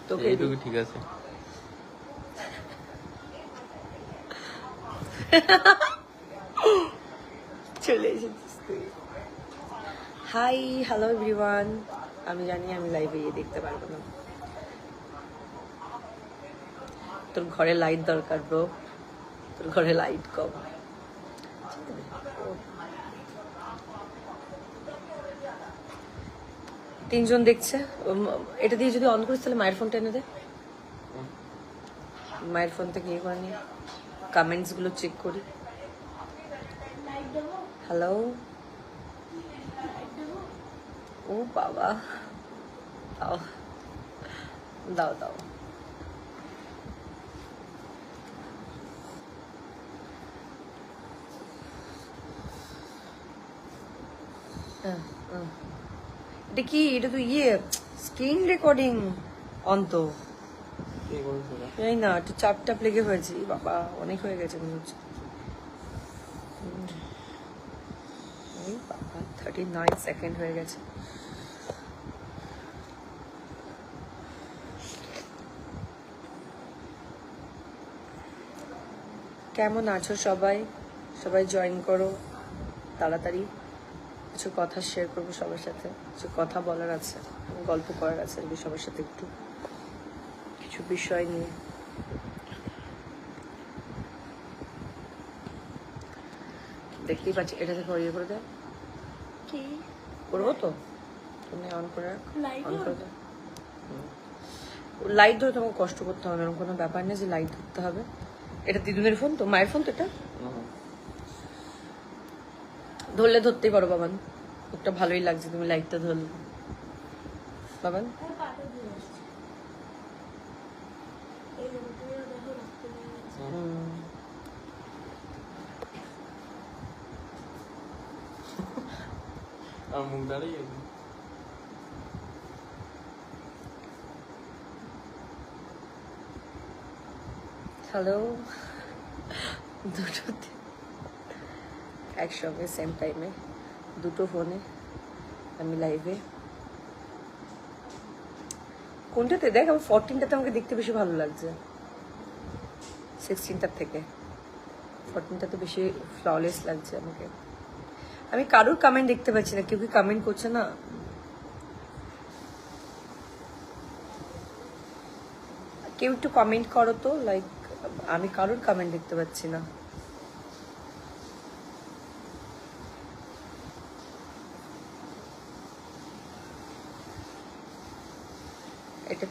তোকে এইটুকু ঠিক আছে। চলে এসেছিস তুই। Hi, hello everyone. আমি জানি আমি লাইভে গিয়ে দেখতে পারবো না। তোর ঘরে লাইট দরকার ব্রো, তোর ঘরে লাইট কম। তিনজন দেখছে। এটা দিয়ে যদি অন করিস তাহলে মায়ের ফোনটা এনে দে। মায়ের ফোন থেকে ইয়ে করে নিয়ে কমেন্টস গুলো চেক করি। হ্যালো, ও বাবা, দাও দাও দাও। এটা কি? এটা তো ইয়ে স্ক্রিন রেকর্ডিং অন তো এই না, একটু চাপ টাপ লেগে হয়েছে। বাবা অনেক হয়ে গেছে মনে হচ্ছে। এই বাবা 39 সেকেন্ড হয়ে গেছে। কেমন আছো সবাই? সবাই জয়েন করো তাড়াতাড়ি। কিছু কথা শেয়ার করবো সবার সাথে, কিছু কথা বলার আছে, গল্প করার আছে আর কি সবার সাথে, একটু কিছু বিষয় নিয়ে। দেখতেই পাচ্ছি, এটা থেকে ইয়ে করে দেয়। কি করবো তো, তুমি অন করে Light অন on? করে দাও। লাইট ধরে তোমাকে কষ্ট করতে হবে না, এরকম কোনো ব্যাপার নেই যে লাইট ধরতে হবে। এটা দিদুনের ফোন তো, মায়ের ফোন তো এটা। ধরলে ধরতেই পারো বাবান, একটা ভালোই লাগছে তুমি লাইটটা ধরলে বাবান। আমার মুখ দাঁড়িয়ে গেছে। হ্যালো, দুটো একসঙ্গে সেম টাইমে দুটো ফোনে আমি লাইভে। কোনটাতে দেখ? আমার 14টাতে আমাকে দেখতে বেশি ভালো লাগছে 16টার থেকে। 14টাতে বেশি ফ্ললেস লাগছে আমাকে। আমি কারোর কমেন্ট দেখতে পাচ্ছি না, কেউ কি কমেন্ট করছে না? কেউ একটু কমেন্ট করো তো, লাইক আমি কারোর কমেন্ট দেখতে পাচ্ছি না।